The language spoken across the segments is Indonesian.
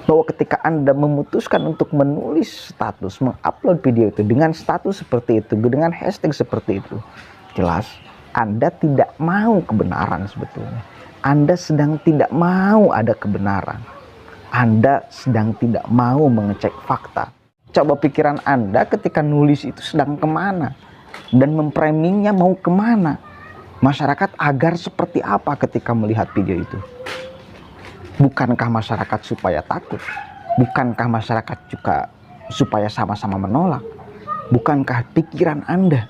bahwa ketika Anda memutuskan untuk menulis status, mengupload video itu dengan status seperti itu, dengan hashtag seperti itu, jelas Anda tidak mau kebenaran sebetulnya. Anda sedang tidak mau ada kebenaran. Anda sedang tidak mau mengecek fakta. Coba pikiran Anda ketika nulis itu sedang kemana? Dan memframingnya mau kemana? Masyarakat agar seperti apa ketika melihat video itu? Bukankah masyarakat supaya takut? Bukankah masyarakat juga supaya sama-sama menolak? Bukankah pikiran Anda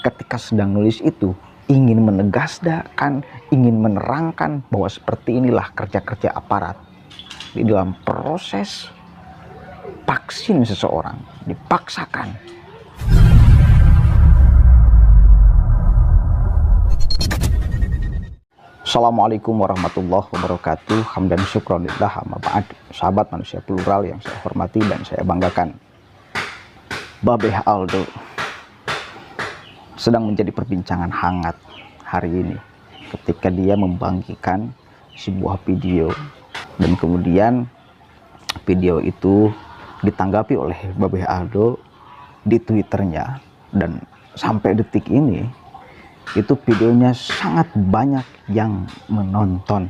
ketika sedang nulis itu ingin menegaskan, ingin menerangkan bahwa seperti inilah kerja-kerja aparat di dalam proses vaksin seseorang, dipaksakan. Assalamualaikum warahmatullahi wabarakatuh. Hamdan syukronillah, amma ba'd. Sahabat manusia plural yang saya hormati dan saya banggakan, Babeh Aldo sedang menjadi perbincangan hangat hari ini ketika dia membagikan sebuah video, dan kemudian video itu ditanggapi oleh Babeh Aldo di Twitternya, dan sampai detik ini itu videonya sangat banyak yang menonton.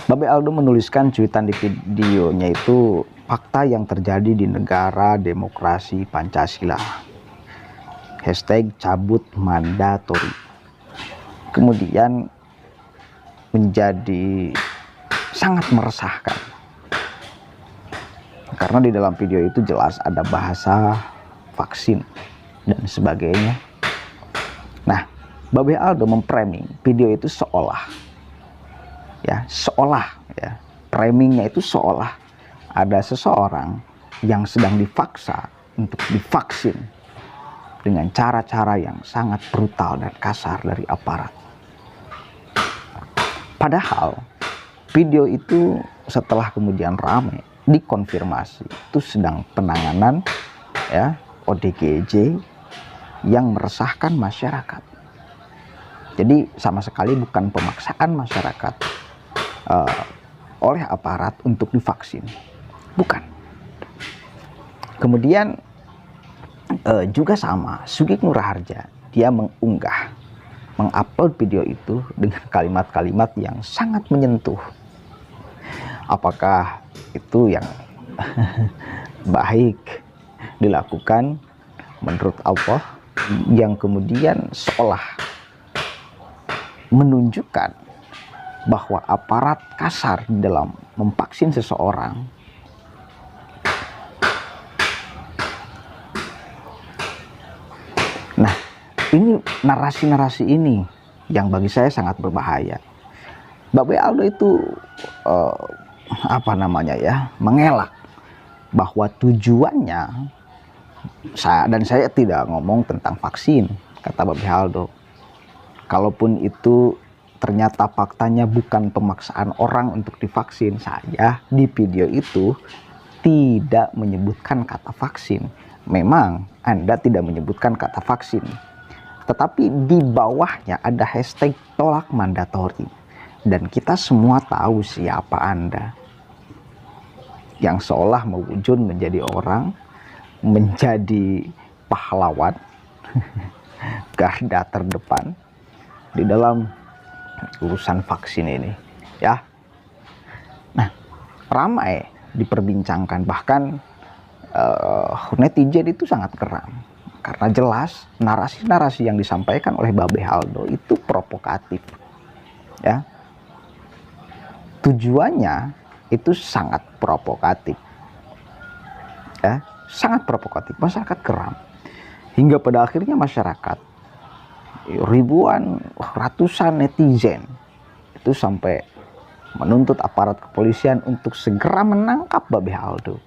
Babeh Aldo menuliskan cuitan di videonya itu, fakta yang terjadi di negara demokrasi Pancasila, hashtag cabut mandatori. Kemudian menjadi sangat meresahkan karena di dalam video itu jelas ada bahasa vaksin dan sebagainya. Nah, Babeh Aldo memframing video itu seolah framingnya itu seolah ada seseorang yang sedang dipaksa untuk divaksin dengan cara-cara yang sangat brutal dan kasar dari aparat. Padahal video itu setelah kemudian ramai dikonfirmasi itu sedang penanganan ODGJ yang meresahkan masyarakat. Jadi sama sekali bukan pemaksaan masyarakat oleh aparat untuk divaksin, bukan. Kemudian juga sama, Sugeng Nur Harja, dia mengupload video itu dengan kalimat-kalimat yang sangat menyentuh. Apakah itu yang baik dilakukan menurut Allah, yang kemudian seolah menunjukkan bahwa aparat kasar dalam memvaksin seseorang? Nah, ini narasi-narasi ini yang bagi saya sangat berbahaya. Babeh Aldo itu mengelak bahwa tujuannya, saya tidak ngomong tentang vaksin, kata Babeh Aldo. Kalaupun itu ternyata faktanya bukan pemaksaan orang untuk divaksin, saya di video itu tidak menyebutkan kata vaksin. Memang Anda tidak menyebutkan kata vaksin, tetapi di bawahnya ada hashtag tolak mandatori. Dan kita semua tahu siapa Anda yang seolah mewujud menjadi orang, menjadi pahlawan garda terdepan di dalam urusan vaksin ini, ya. Nah, ramai diperbincangkan, bahkan netizen itu sangat geram karena jelas narasi-narasi yang disampaikan oleh Babeh Aldo itu provokatif, ya. Tujuannya itu sangat provokatif, ya, sangat provokatif. Masyarakat geram hingga pada akhirnya masyarakat, ribuan, ratusan netizen itu sampai menuntut aparat kepolisian untuk segera menangkap Babeh Aldo.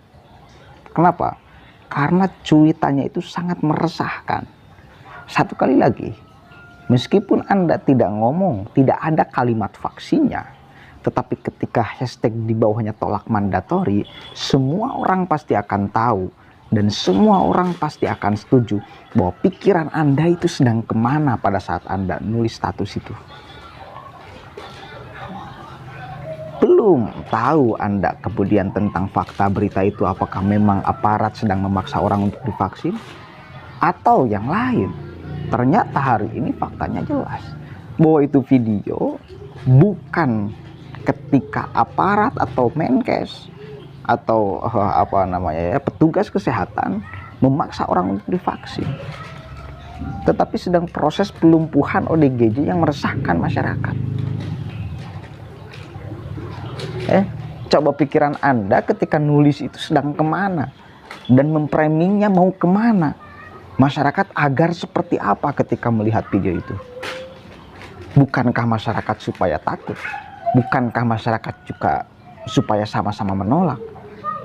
Kenapa? Karena cuitannya itu sangat meresahkan. Satu kali lagi, meskipun Anda tidak ngomong, tidak ada kalimat vaksinnya, tetapi ketika hashtag di bawahnya tolak mandatori, semua orang pasti akan tahu dan semua orang pasti akan setuju bahwa pikiran Anda itu sedang kemana pada saat Anda nulis status itu. Belum belum tahu Anda kemudian tentang fakta berita itu, apakah memang aparat sedang memaksa orang untuk divaksin atau yang lain. Ternyata hari ini faktanya jelas bahwa itu video bukan ketika aparat atau Menkes atau petugas kesehatan memaksa orang untuk divaksin, tetapi sedang proses pelumpuhan ODGJ yang meresahkan masyarakat. Coba pikiran Anda ketika nulis itu sedang kemana dan mempramingnya mau kemana, masyarakat agar seperti apa ketika melihat video itu. Bukankah masyarakat supaya takut? Bukankah masyarakat juga supaya sama-sama menolak?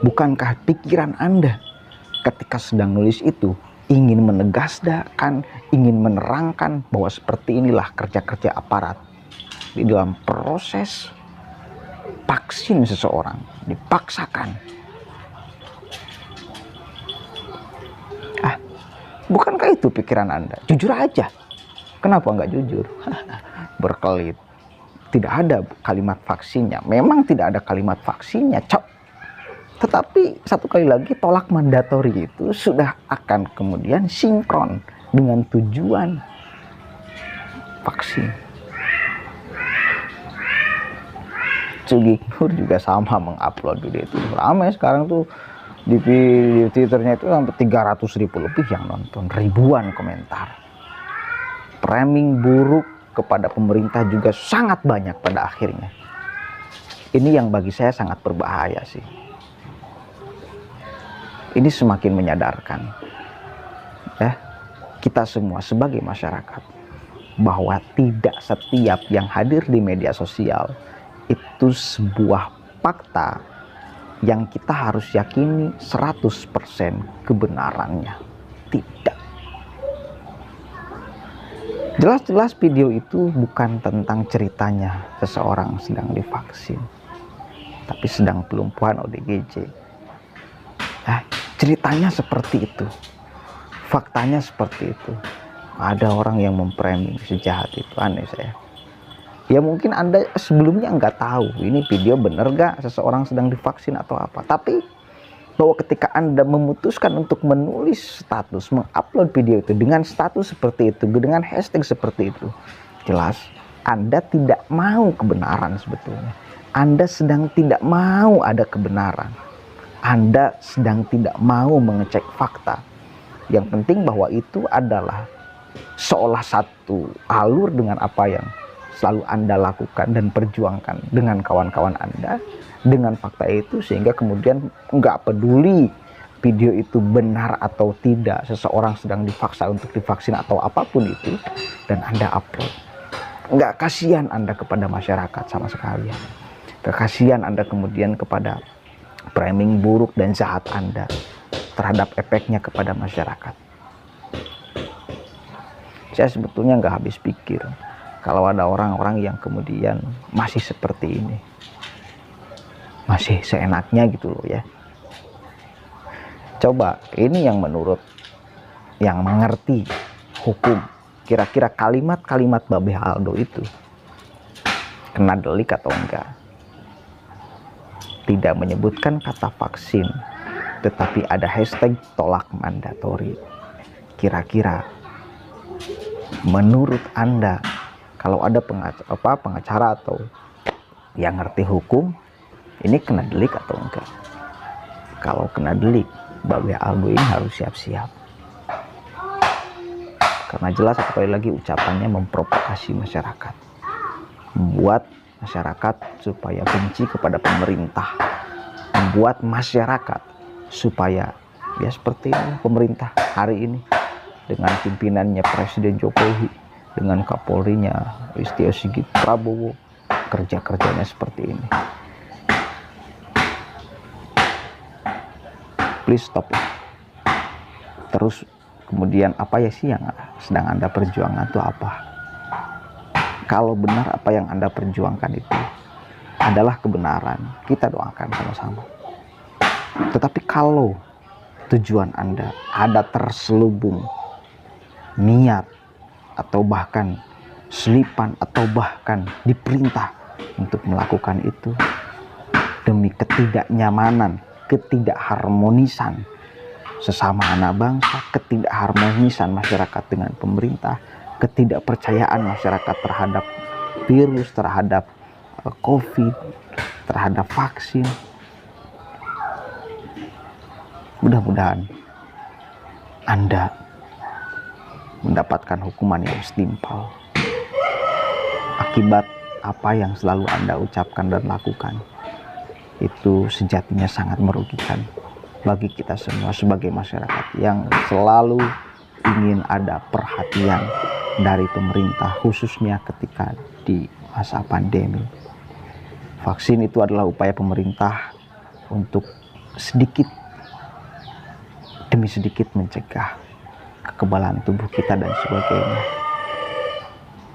Bukankah pikiran Anda ketika sedang nulis itu ingin menegaskan, ingin menerangkan bahwa seperti inilah kerja-kerja aparat di dalam proses vaksin seseorang, dipaksakan. Bukankah itu pikiran Anda? Jujur aja. Kenapa nggak jujur? Berkelit. Tidak ada kalimat vaksinnya. Memang tidak ada kalimat vaksinnya, cok. Tetapi satu kali lagi, tolak mandatori itu sudah akan kemudian sinkron dengan tujuan vaksin. Sugi Nur juga sama mengupload video itu. Ramai sekarang tuh di Twitternya itu sampai 300.000 lebih yang nonton, ribuan komentar. Framing buruk kepada pemerintah juga sangat banyak pada akhirnya. Ini yang bagi saya sangat berbahaya sih. Ini semakin menyadarkan kita semua sebagai masyarakat bahwa tidak setiap yang hadir di media sosial itu sebuah fakta yang kita harus yakini 100% kebenarannya. Tidak. Jelas-jelas video itu bukan tentang ceritanya seseorang sedang divaksin, tapi sedang pelumpuhan ODGJ. Ceritanya seperti itu, faktanya seperti itu. Ada orang yang mempraming sejahat itu, aneh saya. Ya mungkin Anda sebelumnya nggak tahu ini video bener gak seseorang sedang divaksin atau apa. Tapi bahwa ketika Anda memutuskan untuk menulis status, mengupload video itu dengan status seperti itu, dengan hashtag seperti itu, jelas Anda tidak mau kebenaran sebetulnya. Anda sedang tidak mau ada kebenaran. Anda sedang tidak mau mengecek fakta. Yang penting bahwa itu adalah seolah satu alur dengan apa yang selalu Anda lakukan dan perjuangkan dengan kawan-kawan Anda, dengan fakta itu, sehingga kemudian nggak peduli video itu benar atau tidak, seseorang sedang dipaksa untuk divaksin atau apapun itu, dan Anda upload. Nggak kasihan Anda kepada masyarakat sama sekali. Nggak kasihan Anda kemudian kepada framing buruk dan jahat Anda terhadap efeknya kepada masyarakat. Saya sebetulnya nggak habis pikir kalau ada orang-orang yang kemudian masih seperti ini, masih seenaknya gitu loh ya. Coba ini yang menurut yang mengerti hukum, kira-kira kalimat-kalimat Babe Aldo itu kena delik atau enggak? Tidak menyebutkan kata vaksin, tetapi ada hashtag tolak mandatori. Kira-kira menurut Anda, kalau ada pengacara atau yang ngerti hukum, ini kena delik atau enggak? Kalau kena delik, Babe Aldo ini harus siap-siap. Karena jelas sekali lagi ucapannya memprovokasi masyarakat, membuat masyarakat supaya benci kepada pemerintah, membuat masyarakat supaya ya seperti ini pemerintah hari ini dengan pimpinannya Presiden Jokowi, dengan Kapolrinya Listio Sigit Prabowo, kerja-kerjanya seperti ini. Please stop. Terus kemudian apa ya sih yang sedang Anda perjuangkan itu apa? Kalau benar apa yang Anda perjuangkan itu adalah kebenaran, kita doakan sama-sama. Tetapi kalau tujuan Anda ada terselubung niat atau bahkan selipan atau bahkan diperintah untuk melakukan itu, demi ketidaknyamanan, ketidakharmonisan sesama anak bangsa, ketidakharmonisan masyarakat dengan pemerintah, ketidakpercayaan masyarakat terhadap virus, terhadap COVID, terhadap vaksin. Mudah-mudahan Anda mendapatkan hukuman yang setimpal akibat apa yang selalu Anda ucapkan dan lakukan. Itu sejatinya sangat merugikan bagi kita semua sebagai masyarakat yang selalu ingin ada perhatian dari pemerintah, khususnya ketika di masa pandemi. Vaksin itu adalah upaya pemerintah untuk sedikit demi sedikit mencegah kekebalan tubuh kita dan sebagainya.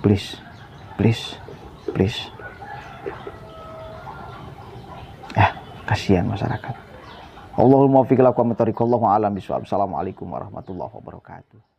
Please. Kasihan masyarakat. Allahumma fiqh lakum wa tariq, Allahu a'lam bishawab. Assalamualaikum warahmatullahi wabarakatuh.